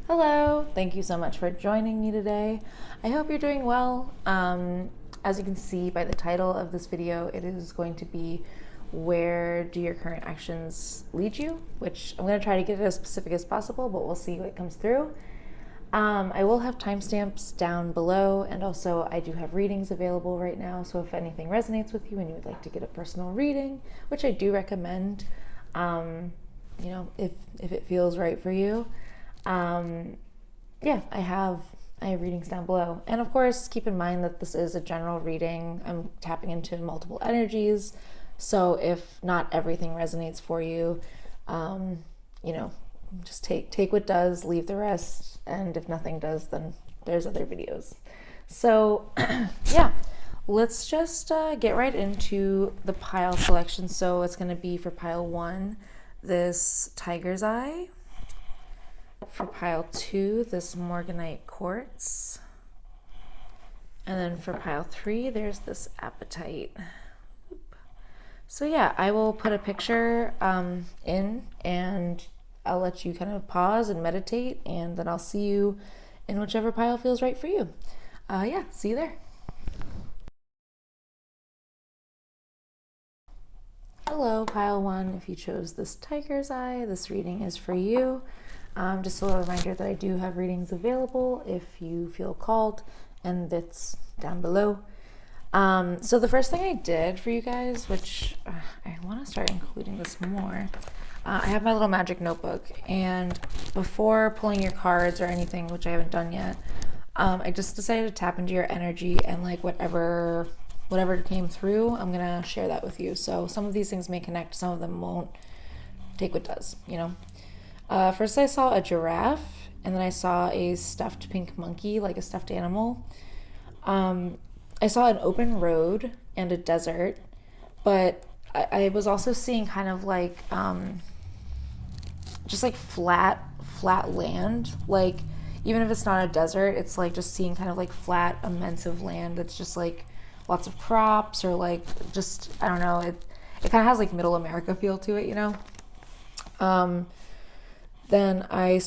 Hello, thank you so much for joining me today. I hope you're doing well. As you can see by the title of this video, it is going to be where do your current actions lead you, which I'm going to try to get it as specific as possible, but we'll see what comes through. I will have timestamps down below, and also I do have readings available right now, so if anything resonates with you and you would like to get a personal reading, which I do recommend, if it feels right for you, I have readings down below. And of course, keep in mind that this is a general reading. I'm tapping into multiple energies. So if not everything resonates for you, just take what does, leave the rest. And if nothing does, then there's other videos. So let's just get right into the pile selection. So it's going to be for pile 1, this tiger's eye. For pile 2, this morganite quartz. And then for pile 3, there's this apatite. So I will put a picture in, and I'll let you kind of pause and meditate, and then I'll see you in whichever pile feels right for you. See you there. Hello, pile 1. If you chose this tiger's eye, this reading is for you. Just a little reminder that I do have readings available if you feel called, and it's down below. So the first thing I did for you guys, which I want to start including this more, I have my little magic notebook, and before pulling your cards or anything, which I haven't done yet, I just decided to tap into your energy, and like whatever came through, I'm gonna share that with you. So some of these things may connect, some of them won't. Take what does, First I saw a giraffe, and then I saw a stuffed pink monkey, like a stuffed animal. I saw an open road and a desert, but I was also seeing kind of like just like flat land. Like even if it's not a desert, it's like just seeing kind of like flat, immense of land that's just like lots of crops, or like just, I don't know, it kind of has like middle America feel to it, Then I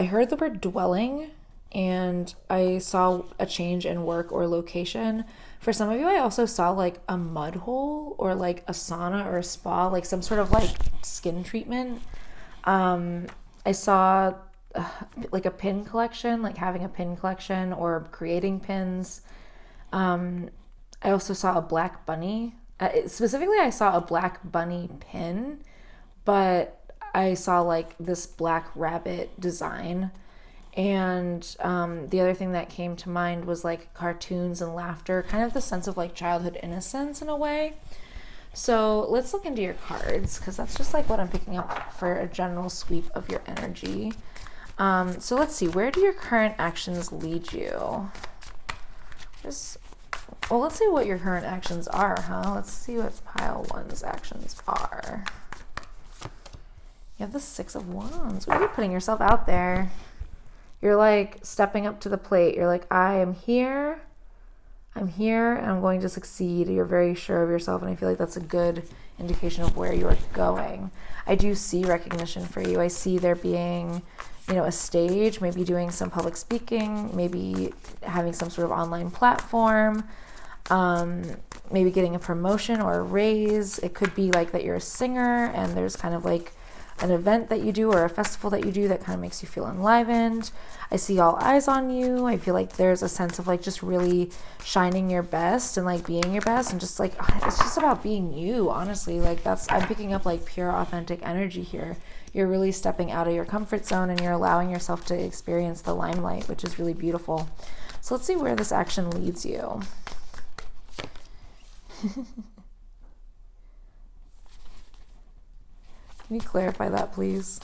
heard the word dwelling, and I saw a change in work or location. For some of you, I also saw like a mud hole, or like a sauna or a spa, like some sort of like skin treatment. I saw like a pin collection, like having a pin collection or creating pins. I also saw a black bunny. Specifically, I saw a black bunny pin, but I saw like this black rabbit design. And the other thing that came to mind was like cartoons and laughter, kind of the sense of like childhood innocence in a way. So let's look into your cards, because that's just like what I'm picking up for a general sweep of your energy. So let's see, where do your current actions lead you? Let's see what your current actions are, huh? Let's see what pile 1's actions are. You have the 6 of Wands. You're putting yourself out there. You're like stepping up to the plate. You're like, I am here. I'm here, and I'm going to succeed. You're very sure of yourself, and I feel like that's a good indication of where you're going. I do see recognition for you. I see there being, a stage, maybe doing some public speaking, maybe having some sort of online platform, maybe getting a promotion or a raise. It could be like that you're a singer, and there's kind of like an event that you do or a festival that you do that kind of makes you feel enlivened. I see all eyes on you. I feel like there's a sense of like just really shining your best and like being your best, and just like it's just about being you, honestly. Like I'm picking up like pure authentic energy here. You're really stepping out of your comfort zone, and you're allowing yourself to experience the limelight, which is really beautiful. So let's see where this action leads you. Can you clarify that, please?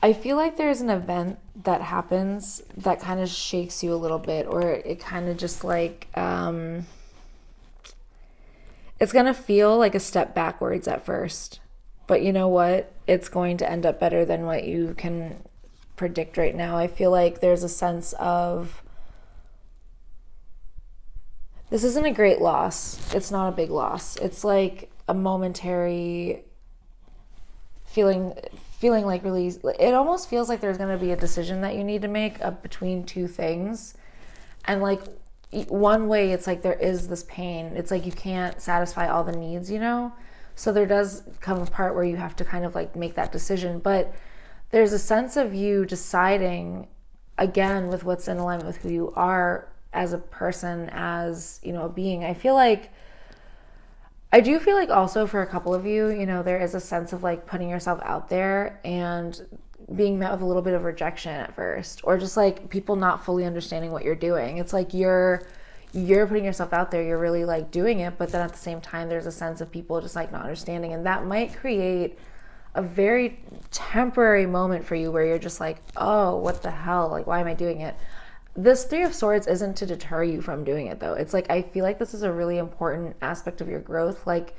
I feel like there's an event that happens that kind of shakes you a little bit, or it kind of just like, it's going to feel like a step backwards at first. but you know what? It's going to end up better than what you can predict right now. I feel like there's a sense of, this isn't a great loss. It's not a big loss. It's like a momentary feeling like release. It almost feels like there's going to be a decision that you need to make between two things. And like one way, it's like there is this pain. It's like you can't satisfy all the needs, you know? So there does come a part where you have to kind of like make that decision. But there's a sense of you deciding, again, with what's in alignment with who you are as a person, as, you know, a being. I do feel like also for a couple of you, you know, there is a sense of like putting yourself out there and being met with a little bit of rejection at first, or just like people not fully understanding what you're doing. It's like you're putting yourself out there, you're really like doing it, but then at the same time there's a sense of people just like not understanding, and that might create a very temporary moment for you where you're just like, oh, what the hell, like why am I doing it? This Three of Swords isn't to deter you from doing it though. It's like, I feel like this is a really important aspect of your growth. Like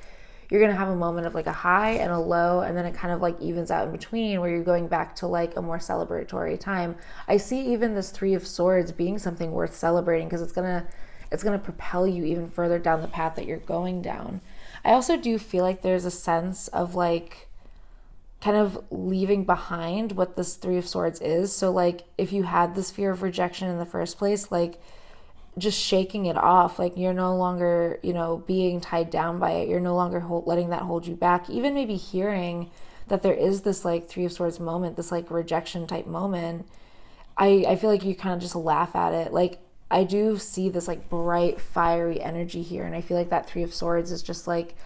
you're going to have a moment of like a high and a low, and then it kind of like evens out in between where you're going back to like a more celebratory time. I see even this Three of Swords being something worth celebrating, because it's going to propel you even further down the path that you're going down. I also do feel like there's a sense of like kind of leaving behind what this Three of Swords is. So like if you had this fear of rejection in the first place, like just shaking it off, like you're no longer, you know, being tied down by it. You're no longer letting that hold you back. Even maybe hearing that there is this like Three of Swords moment, this like rejection type moment, I feel like you kind of just laugh at it. Like I do see this like bright, fiery energy here, and I feel like that Three of Swords is just like,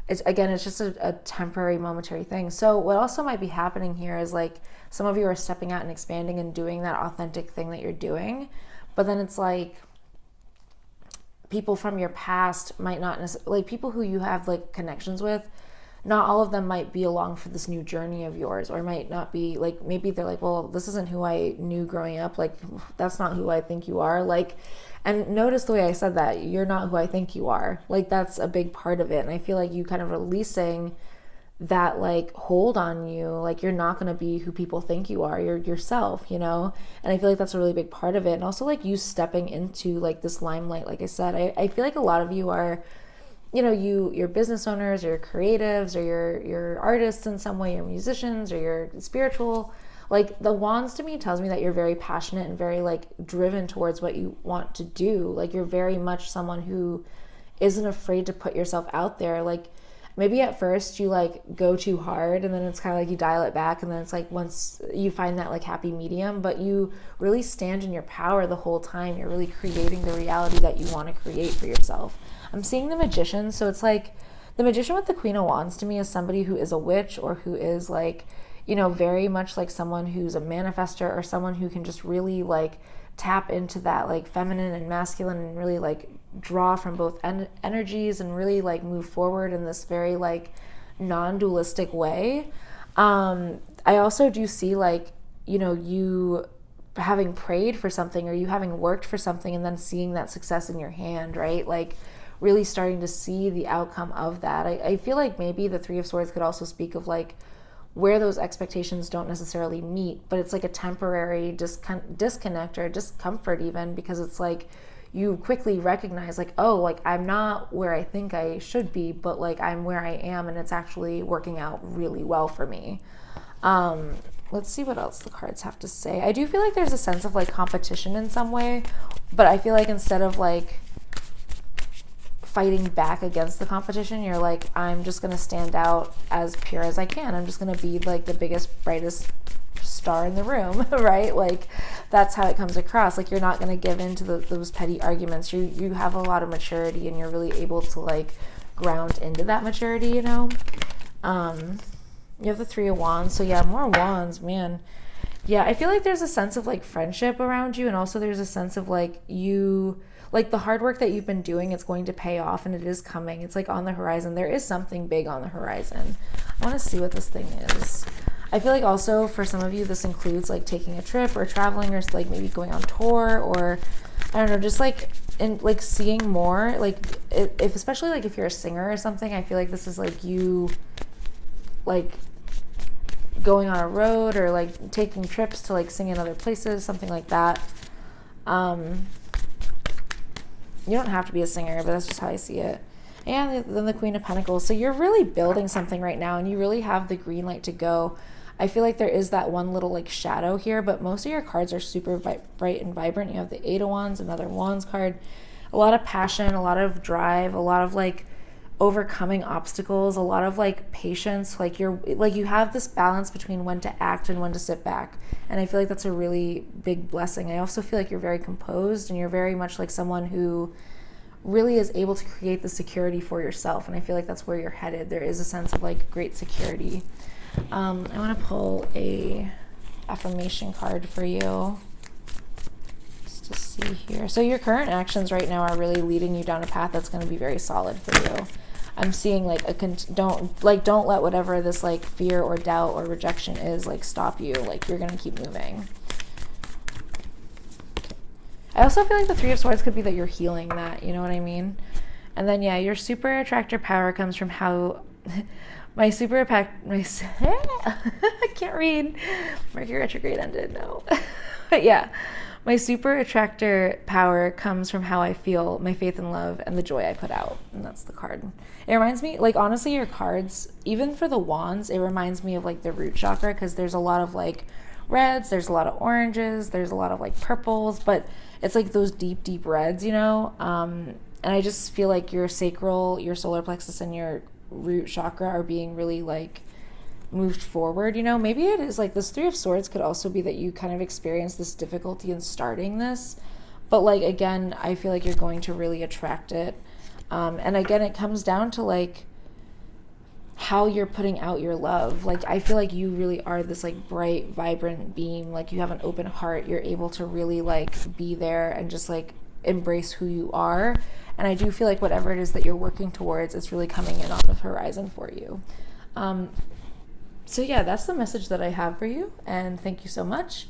it's just a temporary, momentary thing. So what also might be happening here is like some of you are stepping out and expanding and doing that authentic thing that you're doing, but then it's like people from your past might not necessarily, like people who you have like connections with, not all of them might be along for this new journey of yours, or might not be like, maybe they're like, well, this isn't who I knew growing up, like that's not who I think you are. Like, and notice the way I said that, you're not who I think you are. Like that's a big part of it. And I feel like you kind of releasing that like hold on you, like you're not going to be who people think you are, you're yourself, you know? And I feel like that's a really big part of it. And also like you stepping into like this limelight, like I said, I feel like a lot of you are, you know, you're business owners, or you're creatives, or you're artists in some way, you're musicians, or you're spiritual. Like the Wands to me tells me that you're very passionate and very like driven towards what you want to do. Like you're very much someone who isn't afraid to put yourself out there. Like maybe at first you like go too hard, and then it's kind of like you dial it back, and then it's like once you find that like happy medium, but you really stand in your power the whole time. You're really creating the reality that you want to create for yourself. I'm seeing the Magician, so it's like the Magician with the Queen of Wands to me is somebody who is a witch, or who is like, you know, very much like someone who's a manifester, or someone who can just really like tap into that like feminine and masculine, and really like draw from both energies, and really like move forward in this very like non-dualistic way. I also do see like, you know, you having prayed for something, or you having worked for something, and then seeing that success in your hand, right? Like really starting to see the outcome of that. I feel like maybe the Three of Swords could also speak of like where those expectations don't necessarily meet, but it's like a temporary disconnect or discomfort even, because it's like you quickly recognize like, oh, like I'm not where I think I should be, but like I'm where I am, and it's actually working out really well for me. Let's see what else the cards have to say. I do feel like there's a sense of like competition in some way, but I feel like instead of like fighting back against the competition, you're like, I'm just gonna stand out as pure as I can. I'm just gonna be like the biggest, brightest star in the room, right? Like that's how it comes across. Like you're not gonna give in to those petty arguments. You have a lot of maturity, and you're really able to like ground into that maturity, you know? You have the Three of Wands, so yeah, more wands, man. Yeah, I feel like there's a sense of like friendship around you, and also there's a sense of like you, like the hard work that you've been doing, it's going to pay off, and it is coming. It's like on the horizon. There is something big on the horizon. I want to see what this thing is. I feel like also for some of you, this includes like taking a trip or traveling, or like maybe going on tour, or I don't know, just like in like seeing more. Like if especially like if you're a singer or something, I feel like this is like you like going on a road or like taking trips to like sing in other places, something like that. You don't have to be a singer, but that's just how I see it. And then the Queen of Pentacles. So you're really building something right now, and you really have the green light to go. I feel like there is that one little like shadow here, but most of your cards are super bright and vibrant. You have the Eight of Wands, another Wands card, a lot of passion, a lot of drive, a lot of like overcoming obstacles, a lot of like patience. Like you have this balance between when to act and when to sit back. And I feel like that's a really big blessing. I also feel like you're very composed, and you're very much like someone who really is able to create the security for yourself. And I feel like that's where you're headed. There is a sense of like great security. I want to pull a affirmation card for you just to see here. So your current actions right now are really leading you down a path that's going to be very solid for you. I'm seeing like don't let whatever this like fear or doubt or rejection is like stop you. Like you're going to keep moving. I also feel like the Three of Swords could be that you're healing that, you know what I mean? And then yeah, your super attractor power comes from how I can't read. Mercury retrograde ended, no. But yeah, my super attractor power comes from how I feel, my faith and love, and the joy I put out. And that's the card. It reminds me, like honestly, your cards, even for the wands, it reminds me of like the root chakra, because there's a lot of like reds, there's a lot of oranges, there's a lot of like purples, but it's like those deep, deep reds, you know? And I just feel like your sacral, your solar plexus, and your root chakra are being really like moved forward, you know? Maybe it is like this Three of Swords could also be that you kind of experience this difficulty in starting this, but like again, I feel like you're going to really attract it. And again, it comes down to like how you're putting out your love. Like I feel like you really are this like bright, vibrant beam. Like you have an open heart. You're able to really like be there and just like embrace who you are. And I do feel like whatever it is that you're working towards, it's really coming in on the horizon for you. So yeah, that's the message that I have for you. And thank you so much.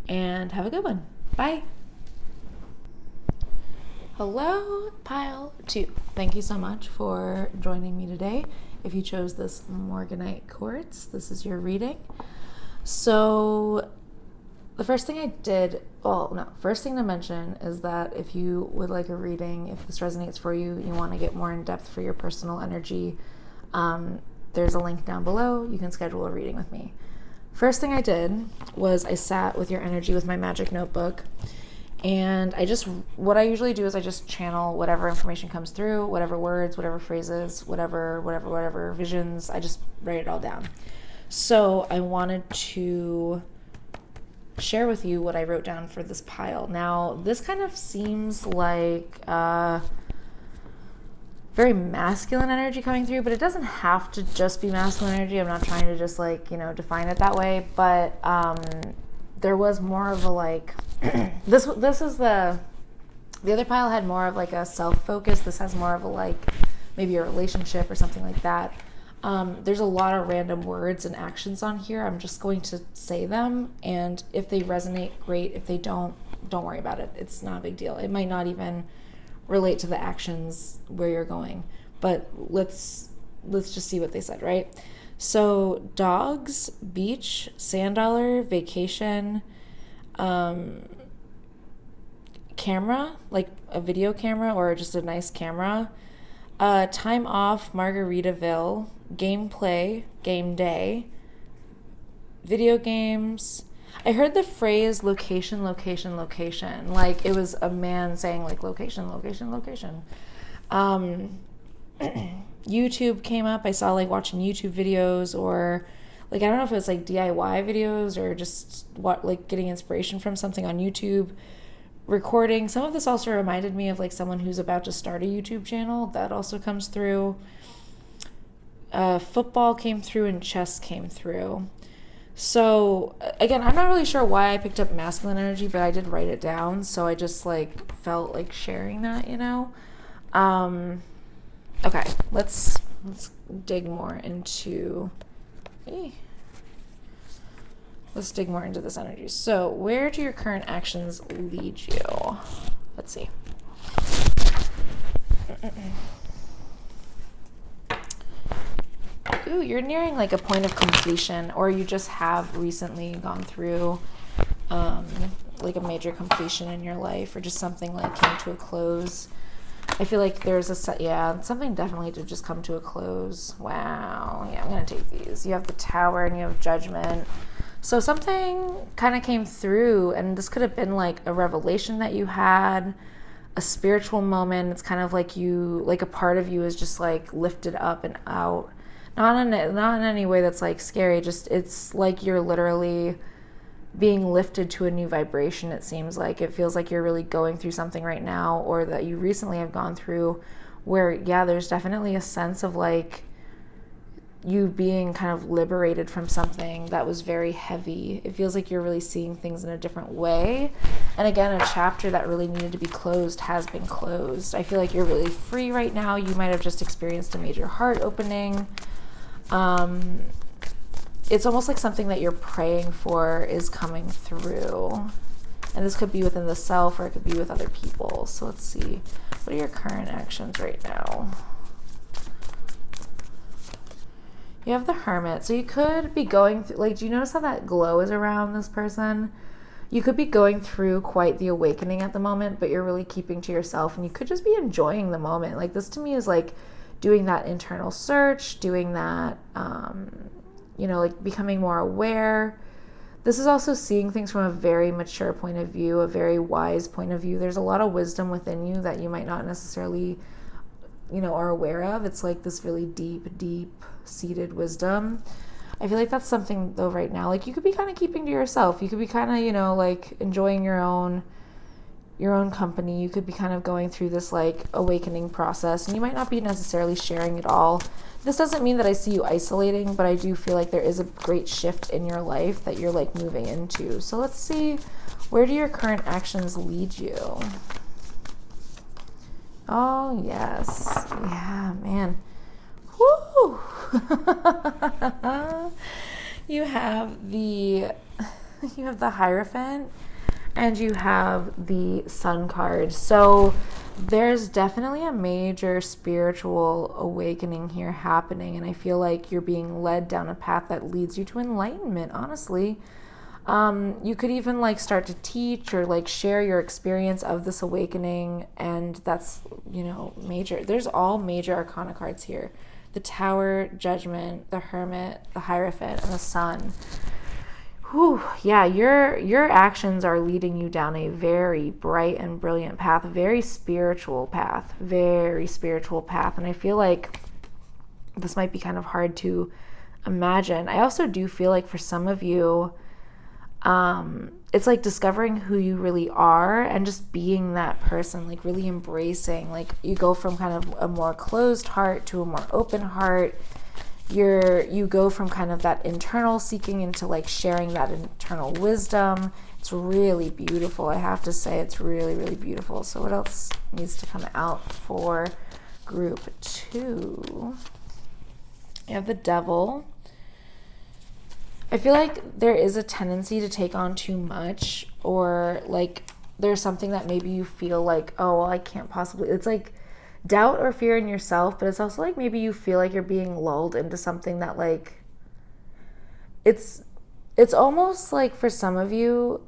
And have a good one. Bye. Hello, pile 2. Thank you so much for joining me today. If you chose this Morganite quartz, this is your reading. So the first thing first thing to mention is that if you would like a reading, if this resonates for you, you want to get more in depth for your personal energy, there's a link down below. You can schedule a reading with me. First thing I did was I sat with your energy with my magic notebook, and what I usually do is I just channel whatever information comes through, whatever words, whatever phrases, whatever visions, I just write it all down. So I wanted to share with you what I wrote down for this pile. Now, this kind of seems like very masculine energy coming through, but it doesn't have to just be masculine energy. I'm not trying to just like, define it that way, but there was more of a like, this is the other pile had more of like a self-focus. This has more of a like, maybe a relationship or something like that. There's a lot of random words and actions on here. I'm just going to say them, and if they resonate, great. If they don't worry about it. It's not a big deal. It might not even relate to the actions where you're going, but let's just see what they said, right? So dogs, beach, sand dollar, vacation, camera, like a video camera or just a nice camera, time off, Margaritaville, gameplay, game day, video games. I heard the phrase location, location, location. Like it was a man saying like location, location, location. YouTube came up. I saw like watching YouTube videos, or like, I don't know if it was like DIY videos or just like getting inspiration from something on YouTube, recording. Some of this also reminded me of like someone who's about to start a YouTube channel. That also comes through. Football came through and chess came through. So again, I'm not really sure why I picked up masculine energy, but I did write it down. So I just like felt like sharing that, Okay, let's dig more into. Let's dig more into this energy. So where do your current actions lead you? Let's see. ooh, you're nearing like a point of completion, or you just have recently gone through like a major completion in your life, or just something like came to a close. I feel like there's something definitely to just come to a close. Wow. Yeah, I'm going to take these. You have the Tower and you have Judgment. So something kind of came through, and this could have been like a revelation that you had, a spiritual moment. It's kind of like you, like a part of you is just like lifted up and out. Not in any way that's like scary. Just it's like you're literally being lifted to a new vibration. It seems like it feels like you're really going through something right now, or that you recently have gone through, where there's definitely a sense of like you being kind of liberated from something that was very heavy. It feels like you're really seeing things in a different way. And again, a chapter that really needed to be closed has been closed. I feel like you're really free right now. You might have just experienced a major heart opening. It's almost like something that you're praying for is coming through. And this could be within the self, or it could be with other people. So let's see. What are your current actions right now? You have the Hermit. So you could be going through, like, do you notice how that glow is around this person? You could be going through quite the awakening at the moment, but you're really keeping to yourself, and you could just be enjoying the moment. Like, this to me is like doing that internal search, doing that, like becoming more aware. This is also seeing things from a very mature point of view, a very wise point of view. There's a lot of wisdom within you that you might not necessarily, are aware of. It's like this really deep-seated wisdom. I feel like that's something, though, right now. Like, you could be kind of keeping to yourself. You could be kind of, like, enjoying your own company. You could be kind of going through this, like, awakening process, and you might not be necessarily sharing it all. This doesn't mean that I see you isolating, but I do feel like there is a great shift in your life that you're, like, moving into. So let's see, where do your current actions lead you? Oh, yes. Yeah, man. Woo! You have the Hierophant, and you have the Sun card. So there's definitely a major spiritual awakening here happening, and I feel like you're being led down a path that leads you to enlightenment, honestly. You could even like start to teach or like share your experience of this awakening, and that's, major. There's all major arcana cards here. The Tower, Judgment, the Hermit, the Hierophant, and the Sun. Whew, yeah, your actions are leading you down a very bright and brilliant path, very spiritual path. And I feel like this might be kind of hard to imagine. I also do feel like for some of you, it's like discovering who you really are and just being that person, like really embracing. Like, you go from kind of a more closed heart to a more open heart. You go from kind of that internal seeking into like sharing that internal wisdom. It's really beautiful. I have to say, it's really, really beautiful. So what else needs to come out for group 2? You have the Devil. I feel like there is a tendency to take on too much, or like there's something that maybe you feel like, oh, well, I can't possibly. It's like doubt or fear in yourself, but it's also like maybe you feel like you're being lulled into something that like it's almost like for some of you,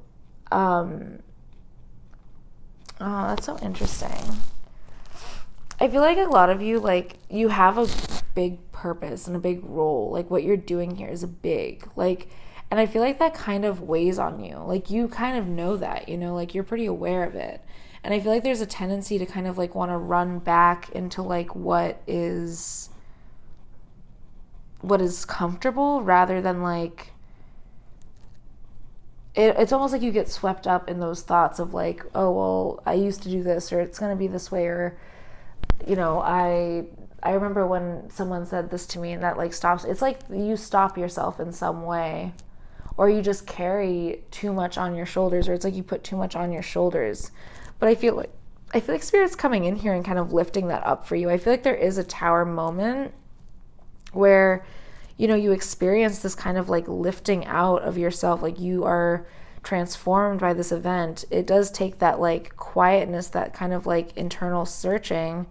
oh, that's so interesting. I feel like a lot of you, like, you have a big purpose and a big role. Like, what you're doing here is a big, like, and I feel like that kind of weighs on you. Like, you kind of know that, like, you're pretty aware of it. And I feel like there's a tendency to kind of, like, want to run back into, like, what is comfortable, rather than, like, it's almost like you get swept up in those thoughts of, like, oh, well, I used to do this, or it's going to be this way, or I remember when someone said this to me, and that like stops. It's like you stop yourself in some way, or you just carry too much on your shoulders, or it's like you put too much on your shoulders. But I feel like Spirit's coming in here and kind of lifting that up for you. I feel like there is a Tower moment where, you experience this kind of like lifting out of yourself, like you are transformed by this event. It does take that like quietness, that kind of like internal searching.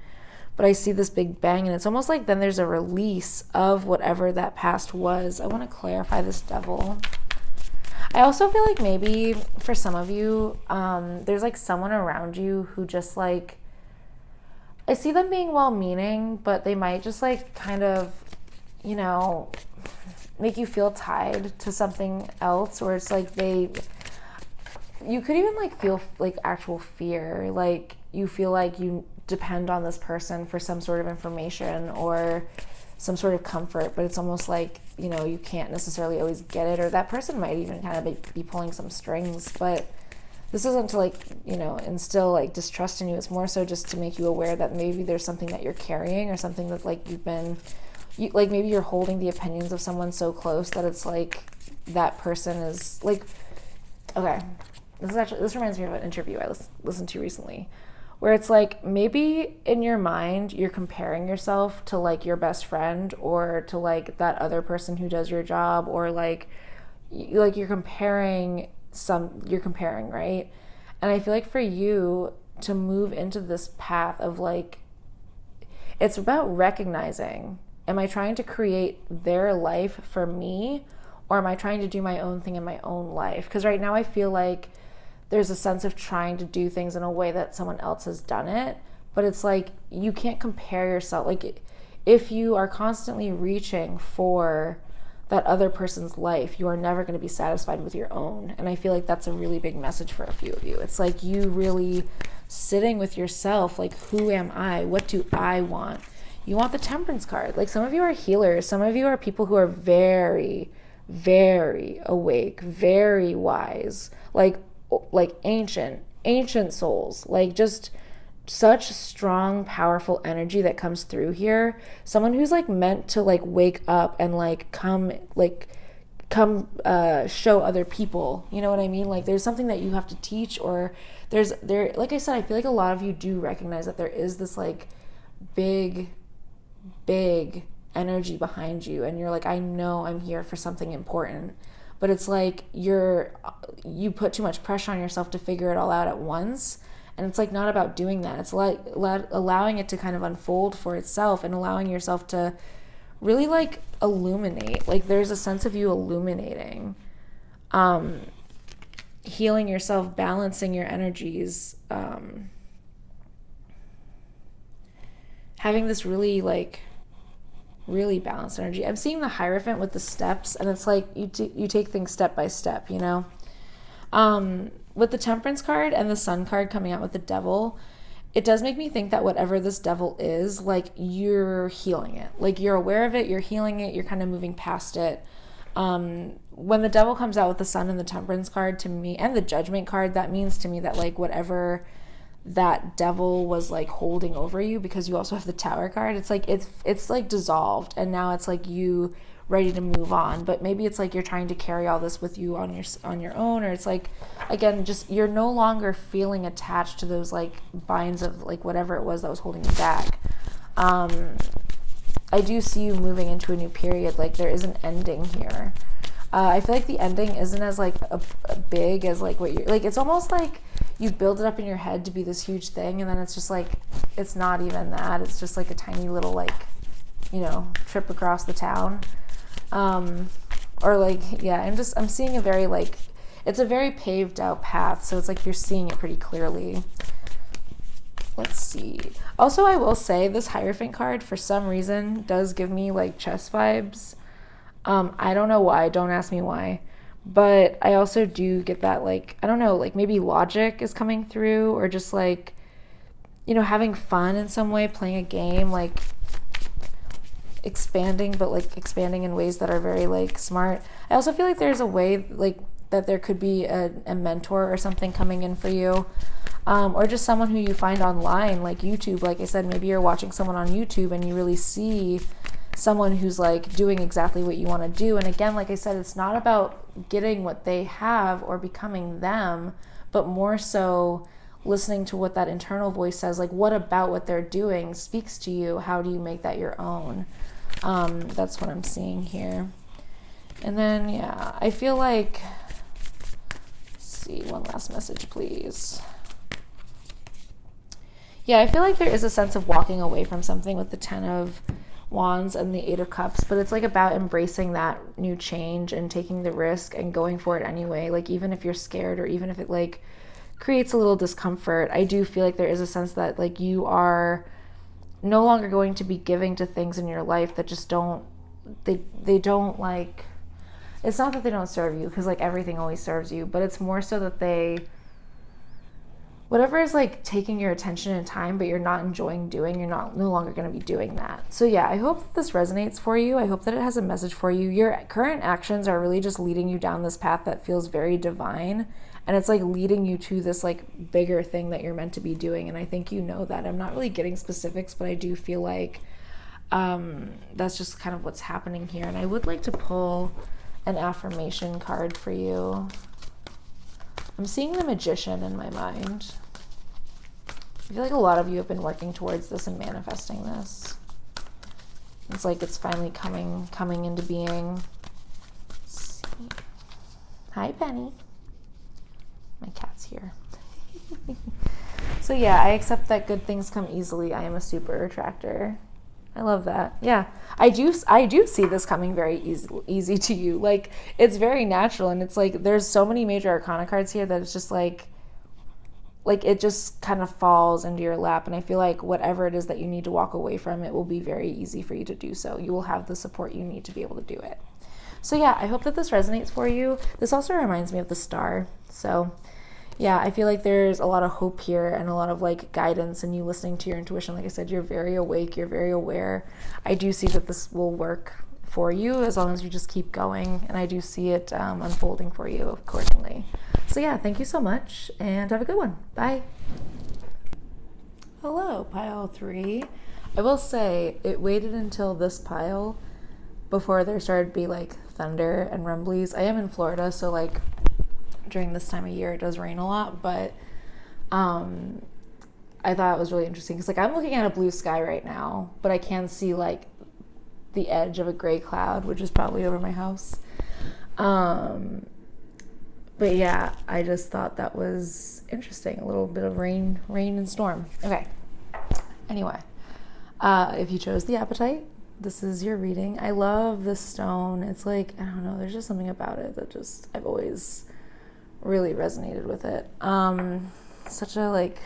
but I see this big bang, and it's almost like then there's a release of whatever that past was. I want to clarify this Devil. I also feel like maybe for some of you, there's like someone around you who just like, I see them being well-meaning, but they might just like kind of, you know, make you feel tied to something else, or it's like you could even like feel like actual fear, like you feel like you depend on this person for some sort of information or some sort of comfort, but it's almost like, you know, you can't necessarily always get it, or that person might even kind of be pulling some strings. But this isn't to like, you know, instill like distrust in you. It's more so just to make you aware that maybe there's something that you're carrying, or something that like like maybe you're holding the opinions of someone so close that it's like that person is like, okay, this reminds me of an interview I listened to recently, where it's like maybe in your mind you're comparing yourself to like your best friend, or to like that other person who does your job, or like you're comparing, right? And I feel like for you to move into this path of like, it's about recognizing, am I trying to create their life for me, or am I trying to do my own thing in my own life? Because right now I feel like there's a sense of trying to do things in a way that someone else has done it, but it's like you can't compare yourself. Like if you are constantly reaching for that other person's life, you are never going to be satisfied with your own. And I feel like that's a really big message for a few of you. It's like you really sitting with yourself, like, who am I? What do I want? You want the Temperance card. Like some of you are healers. Some of you are people who are very, very awake, very wise, like ancient souls, like just such strong, powerful energy that comes through here. Someone who's like meant to like wake up and like come show other people, you know what I mean? Like there's something that you have to teach, or like I said, I feel like a lot of you do recognize that there is this like big energy behind you, and you're like, I know I'm here for something important. But it's like you put too much pressure on yourself to figure it all out at once. And it's like not about doing that. It's like allowing it to kind of unfold for itself, and allowing yourself to really like illuminate. Like there's a sense of you illuminating, healing yourself, balancing your energies, having this really balanced energy. I'm seeing the Hierophant with the steps, and it's like you take things step by step, you know? With the Temperance card and the Sun card coming out with the Devil, it does make me think that whatever this devil is, like you're healing it. Like you're aware of it, you're healing it, you're kind of moving past it. When the Devil comes out with the Sun and the Temperance card to me, and the Judgment card, that means to me that like whatever that devil was like holding over you, because you also have the Tower card, it's like it's like dissolved, and now it's like you ready to move on. But maybe it's like you're trying to carry all this with you on your own, or it's like, again, just you're no longer feeling attached to those like binds of like whatever it was that was holding you back. I do see you moving into a new period. Like there is an ending here. I feel like the ending isn't as like a big as like what you're like. It's almost like you build it up in your head to be this huge thing, and then it's just like it's not even that. It's just like a tiny little like, you know, trip across the town, or like, yeah. I'm seeing a very like, it's a very paved out path, so it's like you're seeing it pretty clearly. Let's see. Also, I will say this Hierophant card for some reason does give me like chess vibes. I don't know why, don't ask me why, but I also do get that like, I don't know, like maybe logic is coming through, or just like, you know, having fun in some way, playing a game, like expanding, but like expanding in ways that are very like smart. I also feel like there's a way like that there could be a mentor or something coming in for you, or just someone who you find online, like YouTube. Like I said, maybe you're watching someone on YouTube and you really see someone who's like doing exactly what you want to do. And again, like I said, it's not about getting what they have or becoming them, but more so listening to what that internal voice says. Like, what about what they're doing speaks to you? How do you make that your own? That's what I'm seeing here. And then, yeah, I feel like, let's see, one last message, please. Yeah, I feel like there is a sense of walking away from something with the 10 of Wands and the 8 of Cups, but it's like about embracing that new change and taking the risk and going for it anyway. Like, even if you're scared or even if it like creates a little discomfort, I do feel like there is a sense that like you are no longer going to be giving to things in your life that just don't, they don't like, it's not that they don't serve you, because like everything always serves you, but it's more so that they, whatever is like taking your attention and time but you're not enjoying doing, you're no longer going to be doing that. So yeah, I hope that this resonates for you. I hope that it has a message for you. Your current actions are really just leading you down this path that feels very divine, and it's like leading you to this like bigger thing that you're meant to be doing, and I think you know that. I'm not really getting specifics, but I do feel like that's just kind of what's happening here. And I would like to pull an affirmation card for you. I'm seeing the Magician in my mind. I feel like a lot of you have been working towards this and manifesting this. It's like it's finally coming into being. Let's see. Hi, Penny. My cat's here. So yeah, I accept that good things come easily. I am a super attractor. I love that. Yeah, I do see this coming very easy to you. Like, it's very natural, and it's like there's so many major arcana cards here that it's just like it just kind of falls into your lap. And I feel like whatever it is that you need to walk away from, it will be very easy for you to do so. You will have the support you need to be able to do it. So yeah, I hope that this resonates for you. This also reminds me of the star. So yeah, I feel like there's a lot of hope here and a lot of like guidance and you listening to your intuition. Like I said, you're very awake, you're very aware. I do see that this will work for you as long as you just keep going, and I do see it unfolding for you accordingly. So yeah, thank you so much and have a good one. Bye. Hello, pile 3. I will say it waited until this pile before there started to be like thunder and rumblies. I am in Florida, so like during this time of year it does rain a lot, but I thought it was really interesting because like I'm looking at a blue sky right now, but I can see like the edge of a gray cloud, which is probably over my house. But yeah, I just thought that was interesting. A little bit of rain and storm. Okay. Anyway, if you chose the Appetite, this is your reading. I love this stone. It's like, I don't know, there's just something about it that just, I've always really resonated with it. Such a like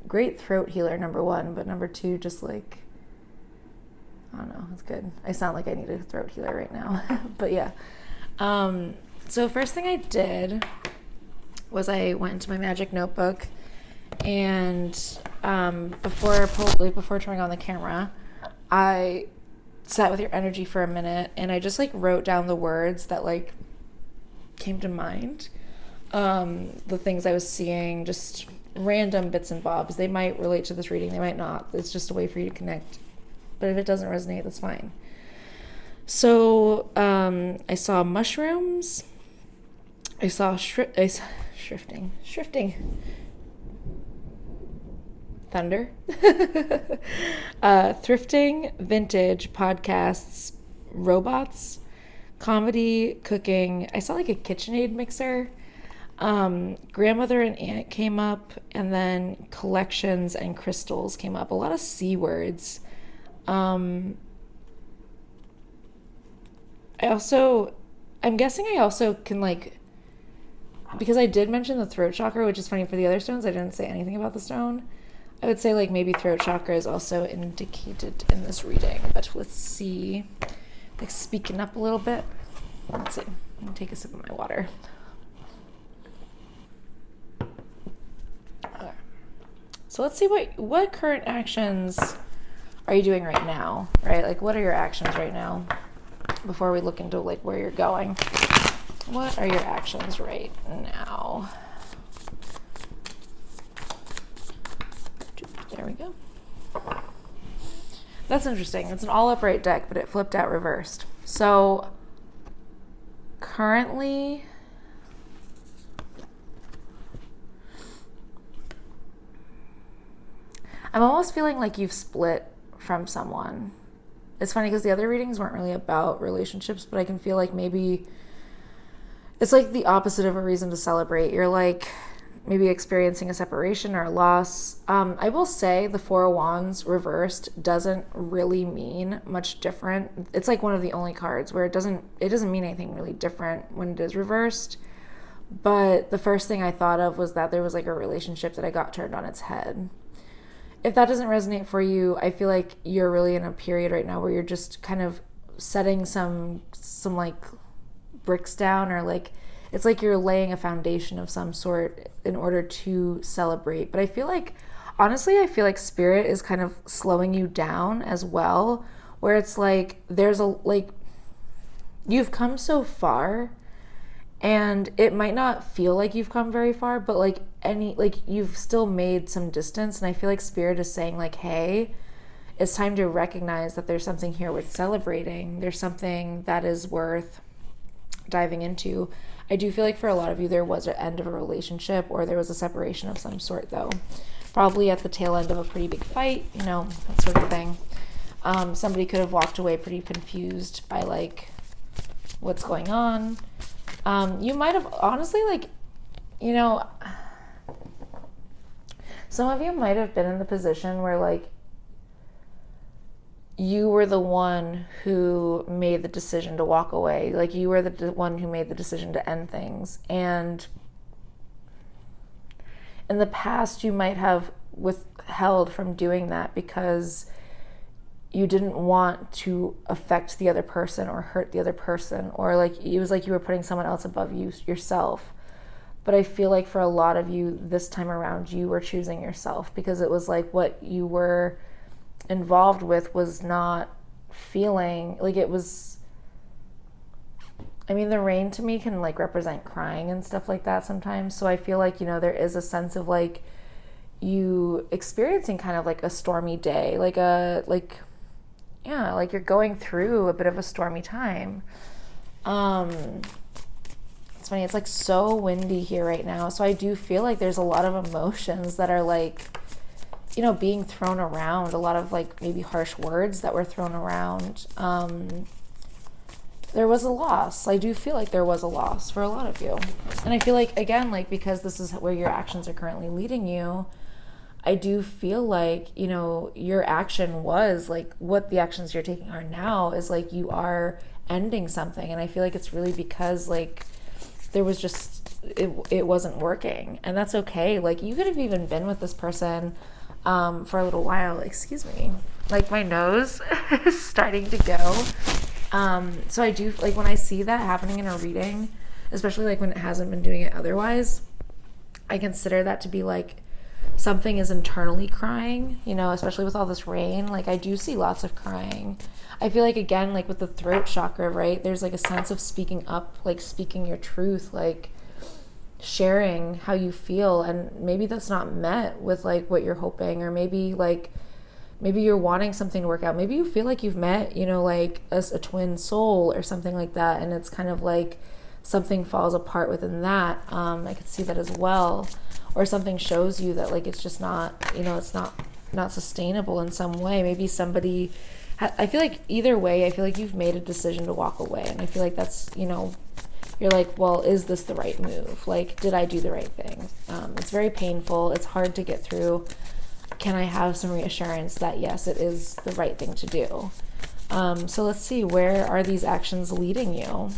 great throat healer, number 1, but number 2, just like, I don't know, it's good. I sound like I need a throat healer right now. But yeah. So first thing I did was I went into my magic notebook, and before turning on the camera, I sat with your energy for a minute, and I just like wrote down the words that like came to mind, the things I was seeing, just random bits and bobs. They might relate to this reading, they might not. It's just a way for you to connect, but if it doesn't resonate, that's fine. So I saw mushrooms, I saw shrifting, thunder, thrifting, vintage, podcasts, robots, comedy, cooking. I saw like a KitchenAid mixer. Grandmother and aunt came up, and then collections and crystals came up. A lot of C words. I'm guessing I also can like, because I did mention the throat chakra, which is funny for the other stones, I didn't say anything about the stone. I would say like maybe throat chakra is also indicated in this reading, but let's see. Like speaking up a little bit. Let's see. I'm gonna take a sip of my water. Okay. So let's see what current actions are you doing right now, right? Like what are your actions right now before we look into like where you're going? What are your actions right now? There we go. That's interesting. It's an all upright deck, but it flipped out reversed. So currently, I'm almost feeling like you've split from someone. It's funny because the other readings weren't really about relationships, but I can feel like maybe it's like the opposite of a reason to celebrate. You're like maybe experiencing a separation or a loss. I will say the Four of Wands reversed doesn't really mean much different. It's like one of the only cards where it doesn't mean anything really different when it is reversed. But the first thing I thought of was that there was like a relationship that I got turned on its head. If that doesn't resonate for you, I feel like you're really in a period right now where you're just kind of setting some like bricks down, or like it's like you're laying a foundation of some sort in order to celebrate. But I feel like, honestly, I feel like Spirit is kind of slowing you down as well, where it's like there's a, like, you've come so far, and it might not feel like you've come very far, but like you've still made some distance. And I feel like Spirit is saying like, hey, it's time to recognize that there's something here worth celebrating. There's something that is worth diving into. I do feel like for a lot of you, there was an end of a relationship, or there was a separation of some sort, though. Probably at the tail end of a pretty big fight, you know, that sort of thing. Somebody could have walked away pretty confused by like what's going on. You might have honestly, like, you know, some of you might have been in the position where like you were the one who made the decision to walk away. Like you were the one who made the decision to end things. And in the past, you might have withheld from doing that because you didn't want to affect the other person or hurt the other person, or like it was like you were putting someone else above yourself. But I feel like for a lot of you this time around, you were choosing yourself, because it was like what you were involved with was not feeling like it was. I mean, the rain to me can like represent crying and stuff like that sometimes. So I feel like, you know, there is a sense of like you experiencing kind of like a stormy day, like you're going through a bit of a stormy time. It's funny, it's like so windy here right now. So I do feel like there's a lot of emotions that are like, you know, being thrown around, a lot of like maybe harsh words that were thrown around. There was a loss. I do feel like there was a loss for a lot of you. And I feel like, again, like, because this is where your actions are currently leading you, I do feel like, you know, your action was like what the actions you're taking are now is like you are ending something. And I feel like it's really because like there was just, it wasn't working. And that's okay. Like you could have even been with this person for a little while. Excuse me. Like my nose is starting to go. So I do, like when I see that happening in a reading, especially like when it hasn't been doing it otherwise, I consider that to be like something is internally crying, you know, especially with all this rain. Like I do see lots of crying. I feel like, again, like with the throat chakra, right, there's like a sense of speaking up, like speaking your truth, like sharing how you feel. And maybe that's not met with like what you're hoping, or maybe you're wanting something to work out. Maybe you feel like you've met, you know, like a twin soul or something like that. And it's kind of like something falls apart within that. I could see that as well. Or something shows you that like it's just not, you know, it's not sustainable in some way. Maybe somebody, I feel like either way, I feel like you've made a decision to walk away. And I feel like that's, you know, you're like, well, is this the right move? Like, did I do the right thing? It's very painful. It's hard to get through. Can I have some reassurance that yes, it is the right thing to do? So let's see, where are these actions leading you?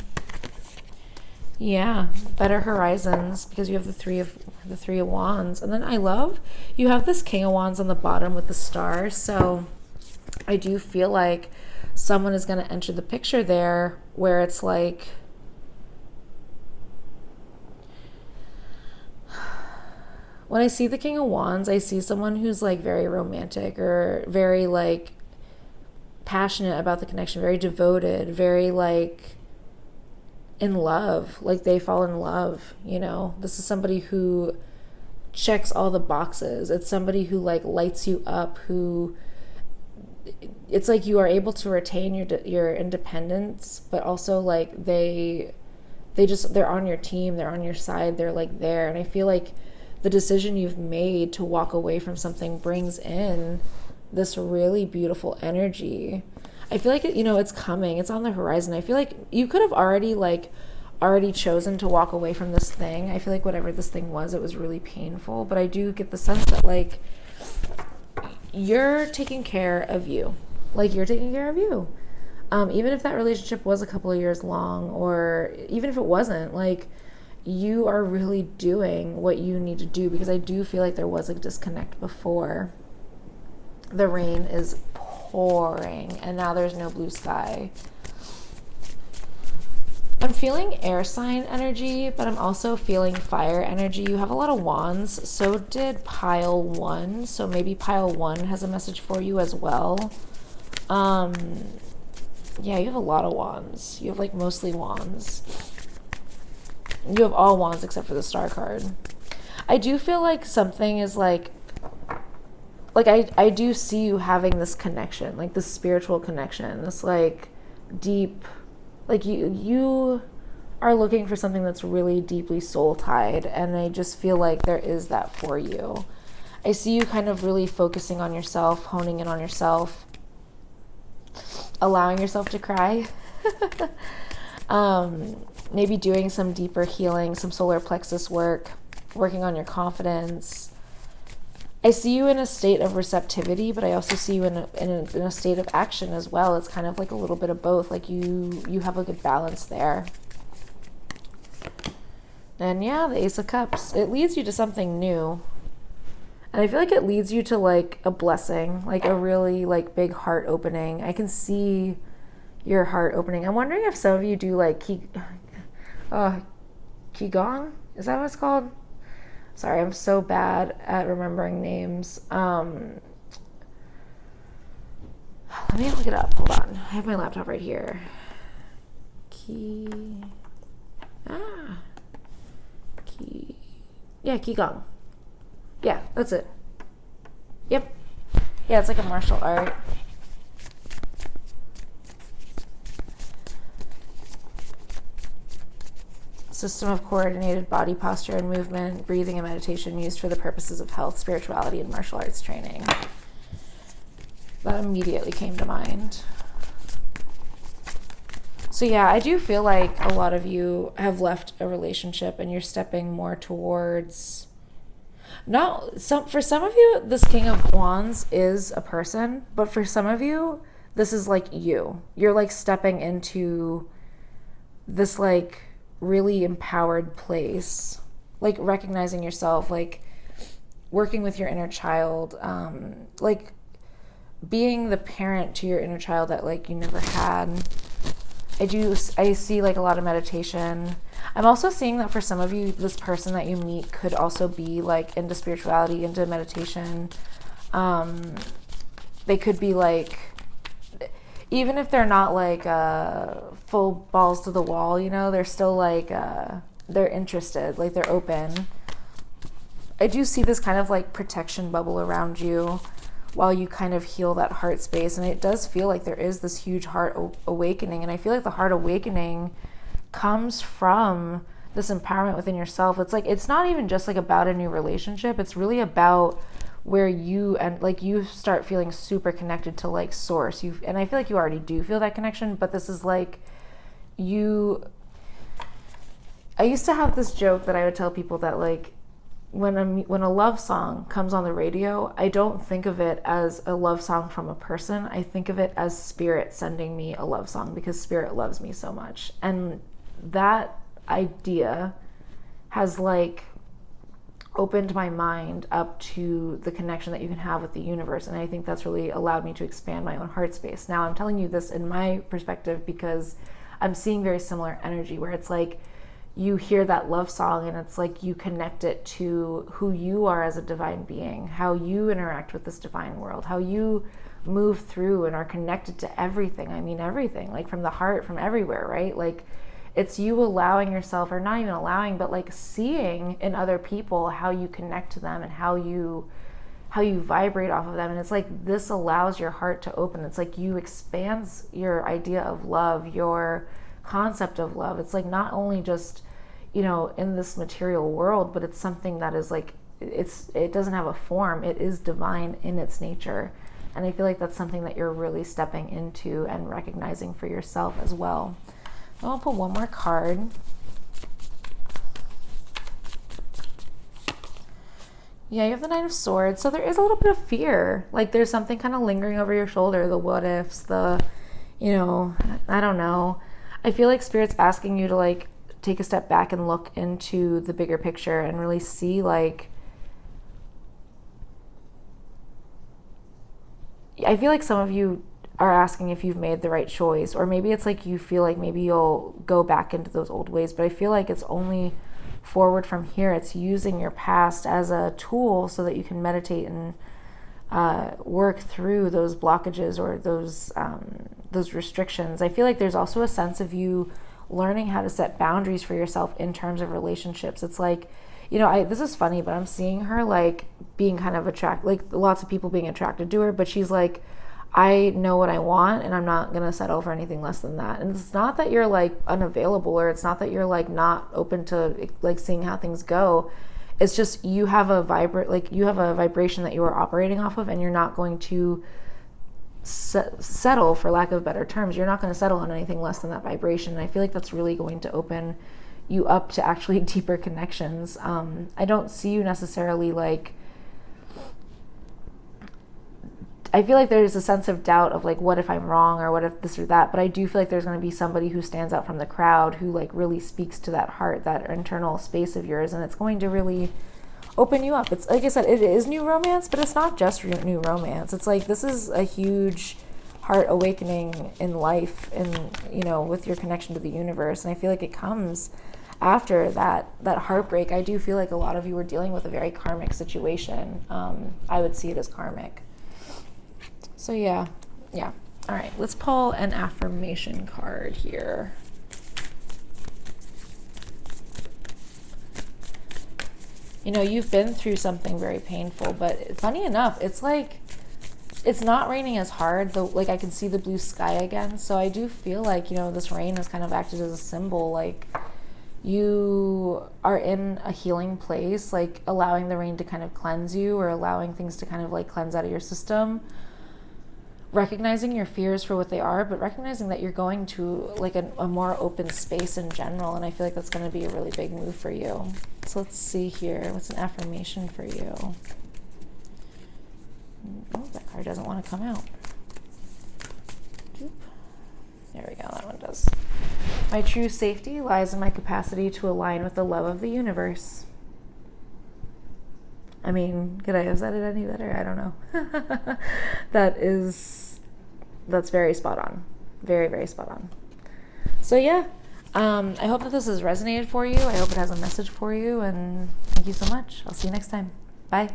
Yeah, better horizons, because you have the three of wands. And then I love you have this King of Wands on the bottom with the star. So I do feel like someone is going to enter the picture there where it's like, when I see the King of Wands, I see someone who's like very romantic or very like passionate about the connection, very devoted, very like in love, like they fall in love, you know. This is somebody who checks all the boxes. It's somebody who like lights you up, who it's like you are able to retain your independence, but also like they're on your team, they're on your side, they're like there. And I feel like the decision you've made to walk away from something brings in this really beautiful energy. I feel like, you know, it's coming. It's on the horizon. I feel like you could have already like already chosen to walk away from this thing. I feel like whatever this thing was, it was really painful, but I do get the sense that like you're taking care of you. Like you're taking care of you. Even if that relationship was a couple of years long, or even if it wasn't, like you are really doing what you need to do, because I do feel like there was a disconnect before. The rain is pouring and now there's no blue sky. I'm feeling air sign energy, but I'm also feeling fire energy. You have a lot of wands. So did pile 1. So maybe pile 1 has a message for you as well. Yeah, you have a lot of wands. You have like mostly wands. You have all wands except for the star card. I do feel like something is like I do see you having this connection, like this spiritual connection, this like deep, like you are looking for something that's really deeply soul tied, and I just feel like there is that for you. I see you kind of really focusing on yourself, honing in on yourself, allowing yourself to cry. Maybe doing some deeper healing, some solar plexus work, working on your confidence. I see you in a state of receptivity, but I also see you in a state of action as well. It's kind of like a little bit of both. Like you have a good balance there. And yeah, the Ace of Cups. It leads you to something new. And I feel like it leads you to like a blessing, like a really like big heart opening. I can see your heart opening. I'm wondering if some of you do like Qigong? Is that what it's called? Sorry, I'm so bad at remembering names. Let me look it up. Hold on. I have my laptop right here. Qigong. Yeah, that's it. Yep. Yeah, it's like a martial art. System of coordinated body posture and movement, breathing and meditation used for the purposes of health, spirituality, and martial arts training. That immediately came to mind. So yeah, I do feel like a lot of you have left a relationship and you're stepping more towards... For some of you, this King of Wands is a person, but for some of you, this is like you. You're like stepping into this like really empowered place, like recognizing yourself, like working with your inner child, like being the parent to your inner child that like you never had. I see like a lot of meditation. I'm also seeing that for some of you, this person that you meet could also be like into spirituality, into meditation. They could be like, even if they're not like full balls to the wall, you know, they're still like, they're interested, like they're open. I do see this kind of like protection bubble around you while you kind of heal that heart space. And it does feel like there is this huge heart awakening. And I feel like the heart awakening comes from this empowerment within yourself. It's like, it's not even just like about a new relationship. It's really about where you and like you start feeling super connected to like source. And I feel like you already do feel that connection, but this is like I used to have this joke that I would tell people that like when a love song comes on the radio, I don't think of it as a love song from a person. I think of it as spirit sending me a love song, because spirit loves me so much. And that idea has like opened my mind up to the connection that you can have with the universe. And I think that's really allowed me to expand my own heart space. Now I'm telling you this in my perspective because I'm seeing very similar energy where it's like you hear that love song and it's like you connect it to who you are as a divine being, how you interact with this divine world, how you move through and are connected to everything. I mean, everything, like from the heart, from everywhere, right? Like it's you allowing yourself, or not even allowing, but like seeing in other people how you connect to them and how you vibrate off of them. And it's like this allows your heart to open. It's like you expands your idea of love, your concept of love. It's like not only just, you know, in this material world, but it's something that is like, it doesn't have a form. It is divine in its nature. And I feel like that's something that you're really stepping into and recognizing for yourself as well. I'll pull one more card. Yeah, you have the Knight of Swords. So there is a little bit of fear. Like there's something kind of lingering over your shoulder. The what ifs, I don't know. I feel like Spirit's asking you to like take a step back and look into the bigger picture and really see like, I feel like some of you are asking if you've made the right choice, or maybe it's like you feel like maybe you'll go back into those old ways, but I feel like it's only forward from here. It's using your past as a tool so that you can meditate and work through those blockages or those restrictions. I feel like there's also a sense of you learning how to set boundaries for yourself in terms of relationships. It's like, this is funny, but I'm seeing her like being kind of like lots of people being attracted to her, but she's like, I know what I want and I'm not going to settle for anything less than that. And it's not that you're like unavailable, or it's not that you're like not open to like seeing how things go. It's just you have a vibration that you are operating off of, and you're not going to settle, for lack of better terms. You're not going to settle on anything less than that vibration. And I feel like that's really going to open you up to actually deeper connections. I don't see you necessarily like, I feel like there's a sense of doubt of like, what if I'm wrong, or what if this or that, but I do feel like there's going to be somebody who stands out from the crowd who like really speaks to that heart, that internal space of yours, and it's going to really open you up. It's like I said, it is new romance, but it's not just new romance. It's like, this is a huge heart awakening in life, and with your connection to the universe. And I feel like it comes after that heartbreak. I do feel like a lot of you were dealing with a very karmic situation. I would see it as karmic. So yeah. All right, let's pull an affirmation card here. You've been through something very painful, but funny enough, it's like, it's not raining as hard, though. Like I can see the blue sky again. So I do feel like, this rain has kind of acted as a symbol, like you are in a healing place, like allowing the rain to kind of cleanse you, or allowing things to kind of like cleanse out of your system. Recognizing your fears for what they are, but recognizing that you're going to like a more open space in general. And I feel like that's going to be a really big move for you. So let's see here. What's an affirmation for you? Oh, that card doesn't want to come out. There we go. That one does. My true safety lies in my capacity to align with the love of the universe. I mean, could I have said it any better? I don't know. That's very spot on. Very, very spot on. So yeah, I hope that this has resonated for you. I hope it has a message for you, and thank you so much. I'll see you next time. Bye.